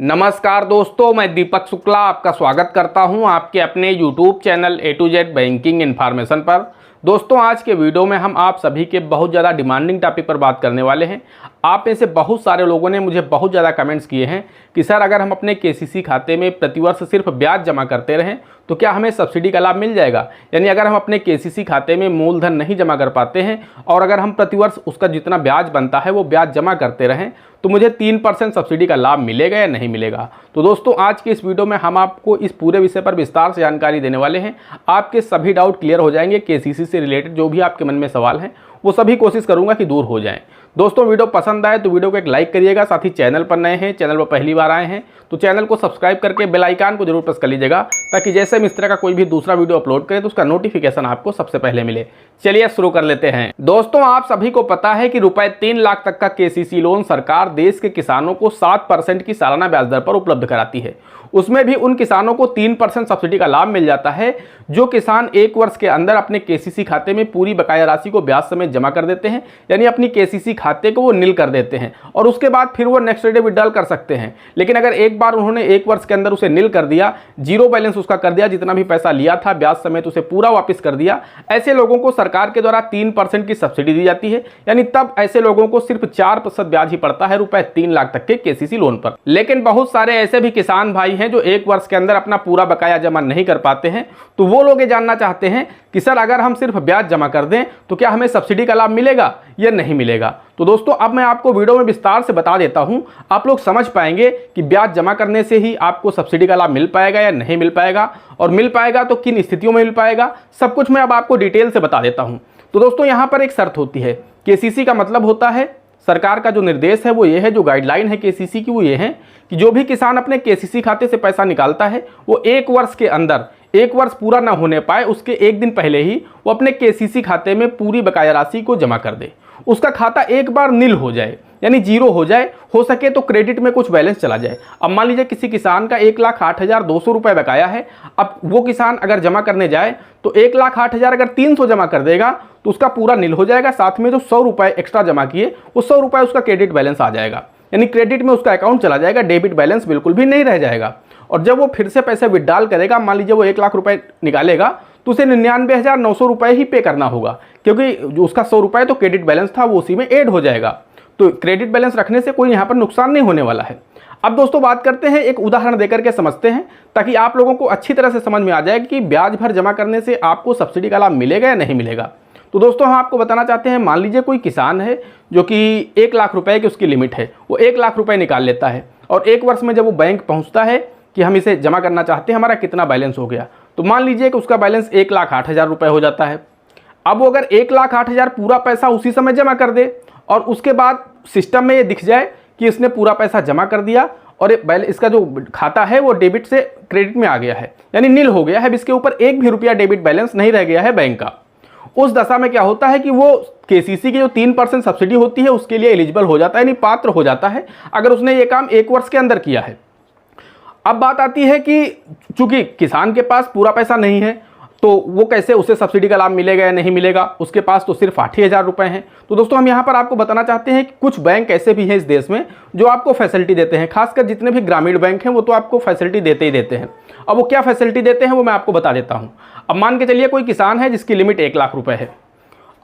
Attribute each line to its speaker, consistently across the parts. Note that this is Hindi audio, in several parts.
Speaker 1: नमस्कार दोस्तों, मैं दीपक शुक्ला आपका स्वागत करता हूं आपके अपने YouTube channel A to Z banking information पर। दोस्तों, आज के वीडियो में हम आप सभी के बहुत ज़्यादा डिमांडिंग टॉपिक पर बात करने वाले हैं। आप में से बहुत सारे लोगों ने मुझे बहुत ज़्यादा कमेंट्स किए हैं कि सर, अगर हम अपने KCC खाते में प्रतिवर्ष सिर्फ ब्याज जमा करते रहें तो क्या हमें सब्सिडी का लाभ मिल जाएगा। यानी अगर हम अपने KCC खाते में मूलधन नहीं जमा कर पाते हैं और अगर हम प्रतिवर्ष उसका जितना ब्याज बनता है वो ब्याज जमा करते रहें तो मुझे 3% सब्सिडी का लाभ मिलेगा या नहीं मिलेगा। तो दोस्तों, आज के इस वीडियो में हम आपको इस पूरे विषय पर विस्तार से जानकारी देने वाले हैं। आपके सभी डाउट क्लियर हो जाएंगे। KCC से रिलेटेड जो भी आपके मन में सवाल हैं वो सभी कोशिश करूंगा कि दूर हो जाएं। दोस्तों, वीडियो पसंद आए तो वीडियो को एक लाइक करिएगा। साथ ही चैनल पर नए हैं, चैनल पर पहली बार आए हैं तो चैनल को सब्सक्राइब करके बेल आइकन को जरूर प्रेस कर लीजिएगा, ताकि जैसे हम इस तरह का कोई भी दूसरा वीडियो अपलोड करें तो उसका नोटिफिकेशन आपको सबसे पहले मिले। चलिए शुरू कर लेते हैं। दोस्तों, आप सभी को पता है कि रुपए 3 लाख तक का KCC लोन सरकार देश के किसानों को 7% की सालाना ब्याज दर पर उपलब्ध कराती है। उसमें भी उन किसानों को 3% सब्सिडी का लाभ मिल जाता है जो किसान 1 वर्ष के अंदर अपने KCC खाते में पूरी बकाया राशि को ब्याज समेत जमा कर देते हैं। यानी अपनी KCC खाते को वो नील कर देते हैं और उसके बाद फिर वो नेक्स्ट डे विड्रॉल कर सकते हैं। लेकिन अगर एक बार उन्होंने 1 वर्ष के अंदर उसे नील कर दिया, जीरो बैलेंस उसका कर दिया, जितना भी पैसा लिया था ब्याज समेत उसे पूरा वापस कर दिया, ऐसे लोगों को सरकार के द्वारा 3% की सब्सिडी दी जाती है। यानी तब ऐसे लोगों को सिर्फ 4% ब्याज ही पड़ता है रुपए 3 लाख तक के KCC लोन पर। लेकिन बहुत सारे ऐसे भी किसान भाई हैं जो 1 वर्ष के अंदर अपना पूरा बकाया जमा नहीं कर पाते हैं, तो वो लोग ये जानना चाहते हैं कि सर, अगर हम सिर्फ ब्याज जमा कर दें तो क्या हमें सब्सिडी का लाभ मिलेगा या नहीं मिलेगा। तो दोस्तों, अब मैं आपको वीडियो में विस्तार से बता देता हूं, आप लोग समझ पाएंगे कि ब्याज जमा करने से ही आपको सब्सिडी का लाभ मिल पाएगा या नहीं मिल पाएगा, और मिल पाएगा तो किन स्थितियों में मिल पाएगा, सब कुछ मैं अब आपको डिटेल से बता देता हूं। तो दोस्तों, यहां पर एक शर्त होती है। KCC का मतलब होता है, सरकार का जो निर्देश है वो ये है, जो गाइडलाइन है KCC की वो ये है कि जो भी किसान अपने KCC खाते से पैसा निकालता है वो 1 वर्ष के अंदर, 1 वर्ष पूरा ना होने पाए उसके 1 दिन पहले ही वो अपने KCC खाते में पूरी बकाया राशि को जमा कर दे। उसका खाता एक बार नील हो जाए, यानी जीरो हो जाए, हो सके तो क्रेडिट में कुछ बैलेंस चला जाए। अब मान लीजिए किसी किसान का 1,08,200 रुपये बकाया है। अब वो किसान अगर जमा करने जाए तो 1,08,000 अगर 300 जमा कर देगा तो उसका पूरा नील हो जाएगा। साथ में जो 100 रुपये एक्स्ट्रा जमा किए वो 100 रुपये उसका क्रेडिट बैलेंस आ जाएगा, यानी क्रेडिट में उसका अकाउंट चला जाएगा, डेबिट बैलेंस बिल्कुल भी नहीं रह जाएगा। और जब वो फिर से पैसे विड्रॉल करेगा, मान लीजिए वो 1 लाख रुपए निकालेगा तो उसे 99,900 रुपये ही पे करना होगा, क्योंकि जो उसका 100 रुपये तो क्रेडिट बैलेंस था वो उसी में ऐड हो जाएगा। तो क्रेडिट बैलेंस रखने से कोई यहाँ पर नुकसान नहीं होने वाला है। अब दोस्तों, बात करते हैं, एक उदाहरण देकर के समझते हैं, ताकि आप लोगों को अच्छी तरह से समझ में आ जाए कि ब्याज भर जमा करने से आपको सब्सिडी का लाभ मिलेगा या नहीं मिलेगा। तो दोस्तों, हम आपको बताना चाहते हैं, मान लीजिए कोई किसान है जो कि 1 लाख रुपए की उसकी लिमिट है, वो 1 लाख रुपए निकाल लेता है और 1 वर्ष में जब वो बैंक पहुंचता है कि हम इसे जमा करना चाहते हैं, हमारा कितना बैलेंस हो गया, तो मान लीजिए कि उसका बैलेंस 1,08,000 रुपये हो जाता है। अब वो अगर 1,08,000 पूरा पैसा उसी समय जमा कर दे और उसके बाद सिस्टम में ये दिख जाए कि इसने पूरा पैसा जमा कर दिया और इसका जो खाता है वो डेबिट से क्रेडिट में आ गया है, यानी नील हो गया है, इसके ऊपर 1 भी रुपया डेबिट बैलेंस नहीं रह गया है बैंक का, उस दशा में क्या होता है कि वो KCC की जो 3% सब्सिडी होती है उसके लिए एलिजिबल हो जाता है, यानी पात्र हो जाता है, अगर उसने ये काम 1 वर्ष के अंदर किया है। अब बात आती है कि चूंकि किसान के पास पूरा पैसा नहीं है तो वो कैसे, उसे सब्सिडी का लाभ मिलेगा या नहीं मिलेगा, उसके पास तो सिर्फ 8,000 रुपये हैं। तो दोस्तों, हम यहाँ पर आपको बताना चाहते हैं कि कुछ बैंक ऐसे भी हैं इस देश में जो आपको फैसिलिटी देते हैं, खासकर जितने भी ग्रामीण बैंक हैं वो तो आपको फैसिलिटी देते ही देते हैं। अब वो क्या फैसिलिटी देते हैं वो मैं आपको बता देता हूँ। अब मान के चलिए कोई किसान है जिसकी लिमिट 1 लाख रुपये है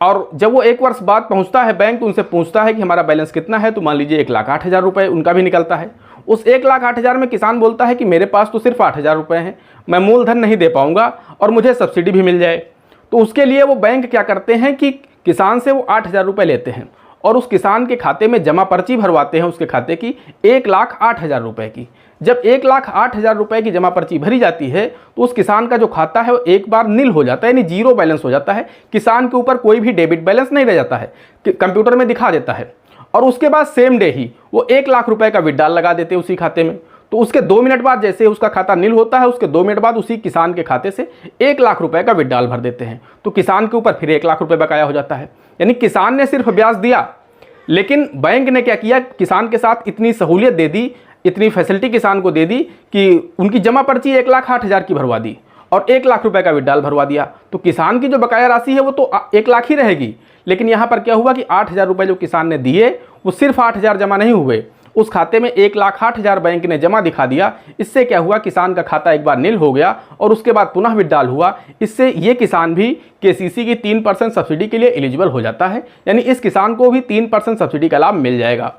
Speaker 1: और जब वो 1 वर्ष बाद पहुँचता है बैंक तो उनसे पूछता है कि हमारा बैलेंस कितना है, तो मान लीजिए 1,08,000 रुपये उनका भी निकलता है। उस 1,08,000 में किसान बोलता है कि मेरे पास तो सिर्फ 8,000 रुपये हैं, मैं मूलधन नहीं दे पाऊंगा और मुझे सब्सिडी भी मिल जाए। तो उसके लिए वो बैंक क्या करते हैं कि किसान से वो 8,000 रुपये लेते हैं और उस किसान के खाते में जमा पर्ची भरवाते हैं, उसके खाते की 1,08,000 रुपये की। जब 1,08,000 रुपये की जमा पर्ची भरी जाती है तो उस किसान का जो खाता है वो एक बार नील हो जाता है, यानी जीरो बैलेंस हो जाता है। किसान के ऊपर कोई भी डेबिट बैलेंस नहीं रह जाता है, कंप्यूटर में दिखा देता है। और उसके बाद सेम डे ही वो 1 लाख रुपए का विड्रॉल लगा देते हैं उसी खाते में। तो उसके 2 मिनट बाद जैसे उसका खाता नील होता है, उसके 2 मिनट बाद उसी किसान के खाते से 1 लाख रुपए का विड्रॉल भर देते हैं। तो किसान के ऊपर फिर 1 लाख रुपए बकाया हो जाता है। यानी किसान ने सिर्फ ब्याज दिया, लेकिन बैंक ने क्या किया, किसान के साथ इतनी सहूलियत दे दी, इतनी फैसिलिटी किसान को दे दी कि उनकी जमा पर्ची 1,08,000 की भरवा दी और 1 लाख रुपए का विड्रॉल भरवा दिया। तो किसान की जो बकाया राशि है वो तो 1 लाख ही रहेगी, लेकिन यहाँ पर क्या हुआ कि 8,000 रुपये जो किसान ने दिए वो सिर्फ 8,000 जमा नहीं हुए, उस खाते में 1,60,000 बैंक ने जमा दिखा दिया। इससे क्या हुआ, किसान का खाता एक बार नील हो गया और उसके बाद पुनः विड्रॉल हुआ। इससे ये किसान भी केसीसी की 3% सब्सिडी के लिए एलिजिबल हो जाता है, यानी इस किसान को भी 3% सब्सिडी का लाभ मिल जाएगा।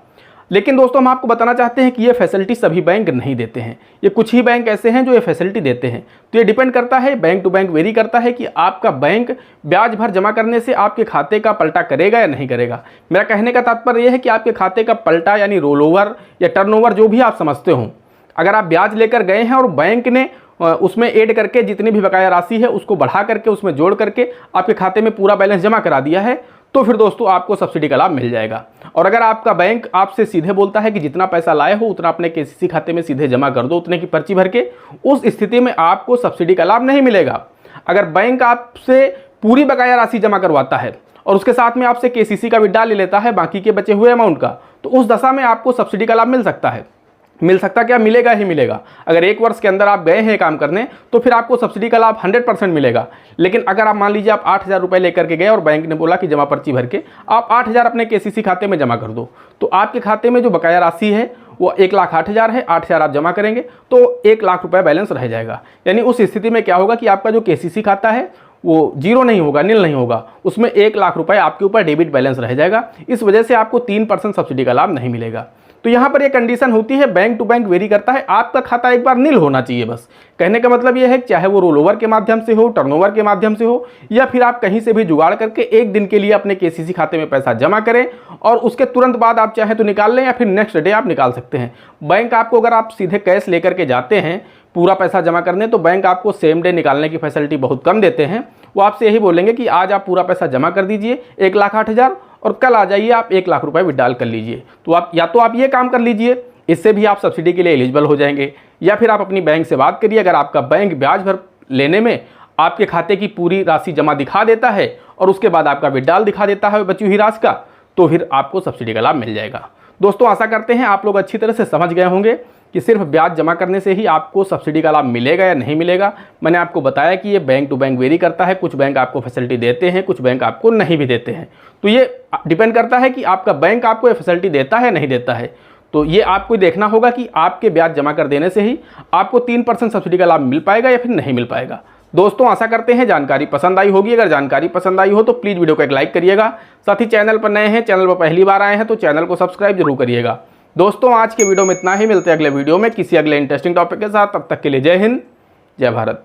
Speaker 1: लेकिन दोस्तों हम आपको बताना चाहते हैं कि ये फैसिलिटी सभी बैंक नहीं देते हैं, ये कुछ ही बैंक ऐसे हैं जो ये फैसिलिटी देते हैं। तो ये डिपेंड करता है, बैंक टू बैंक वेरी करता है कि आपका बैंक ब्याज भर जमा करने से आपके खाते का पलटा करेगा या नहीं करेगा। मेरा कहने का तात्पर्य यह है कि आपके खाते का पलटा यानी रोल ओवर या टर्नओवर जो भी आप समझते हो, अगर आप ब्याज लेकर गए हैं और बैंक ने उसमें ऐड करके जितनी भी बकाया राशि है उसको बढ़ा करके उसमें जोड़ करके आपके खाते में पूरा बैलेंस जमा करा दिया है, तो फिर दोस्तों आपको सब्सिडी का लाभ मिल जाएगा। और अगर आपका बैंक आपसे सीधे बोलता है कि जितना पैसा लाए हो उतना अपने केसीसी खाते में सीधे जमा कर दो, उतने की पर्ची भर के, उस स्थिति में आपको सब्सिडी का लाभ नहीं मिलेगा। अगर बैंक आपसे पूरी बकाया राशि जमा करवाता है और उसके साथ में आपसे केसीसी का विड्रॉल ले लेता है बाकी के बचे हुए अमाउंट का, तो उस दशा में आपको सब्सिडी का लाभ मिल सकता है। मिल सकता क्या, मिलेगा ही मिलेगा। अगर 1 वर्ष के अंदर आप गए हैं काम करने तो फिर आपको सब्सिडी का लाभ 100% मिलेगा। लेकिन अगर आप मान लीजिए आप 8,000 रुपये लेकर के गए और बैंक ने बोला कि जमा पर्ची भर के आप 8,000 अपने केसीसी खाते में जमा कर दो, तो आपके खाते में जो बकाया राशि है वो 1,60,000 है। 8,000 आप जमा करेंगे तो 1,00,000 रुपये बैलेंस रह जाएगा। यानी उस स्थिति में क्या होगा कि आपका जो केसीसी खाता है वो जीरो नहीं होगा, नील नहीं होगा, उसमें 1,00,000 रुपये आपके ऊपर डेबिट बैलेंस रह जाएगा। इस वजह से आपको 3% सब्सिडी का लाभ नहीं मिलेगा। तो यहाँ पर ये कंडीशन होती है, बैंक टू बैंक वेरी करता है। आपका खाता एक बार नील होना चाहिए, बस कहने का मतलब ये है कि चाहे वो रोल ओवर के माध्यम से हो, टर्नओवर के माध्यम से हो, या फिर आप कहीं से भी जुगाड़ करके एक दिन के लिए अपने केसीसी खाते में पैसा जमा करें और उसके तुरंत बाद आप चाहे तो निकाल लें या फिर नेक्स्ट डे आप निकाल सकते हैं। बैंक आपको, अगर आप सीधे कैश लेकर के जाते हैं पूरा पैसा जमा करने, तो बैंक आपको सेम डे निकालने की फैसिलिटी बहुत कम देते हैं। वो आपसे यही बोलेंगे कि आज आप पूरा पैसा जमा कर दीजिए 1,60,000 और कल आ जाइए आप 1,00,000 रुपये विड्रॉल कर लीजिए। तो आप या तो आप ये काम कर लीजिए, इससे भी आप सब्सिडी के लिए एलिजिबल हो जाएंगे, या फिर आप अपनी बैंक से बात करिए। अगर आपका बैंक ब्याज भर लेने में आपके खाते की पूरी राशि जमा दिखा देता है और उसके बाद आपका विड्रॉल दिखा देता है बची हुई राशि का, तो फिर आपको सब्सिडी का लाभ मिल जाएगा। दोस्तों आशा करते हैं आप लोग अच्छी तरह से समझ गए होंगे कि सिर्फ ब्याज जमा करने से ही आपको सब्सिडी का लाभ मिलेगा या नहीं मिलेगा। मैंने आपको बताया कि ये बैंक टू बैंक वेरी करता है, कुछ बैंक आपको फैसिलिटी देते हैं, कुछ बैंक आपको नहीं भी देते हैं। तो ये डिपेंड करता है कि आपका बैंक आपको ये फैसिलिटी देता है नहीं देता है। तो ये आपको देखना होगा कि आपके ब्याज जमा कर देने से ही आपको 3% सब्सिडी का लाभ मिल पाएगा या फिर नहीं मिल पाएगा। दोस्तों आशा करते हैं जानकारी पसंद आई होगी। अगर जानकारी पसंद आई हो तो प्लीज़ वीडियो को एक लाइक करिएगा। साथ ही चैनल पर नए हैं, चैनल पर पहली बार आए हैं तो चैनल को सब्सक्राइब जरूर करिएगा। दोस्तों आज के वीडियो में इतना ही, मिलते हैं अगले वीडियो में किसी अगले इंटरेस्टिंग टॉपिक के साथ। तब तक के लिए जय हिंद, जय भारत।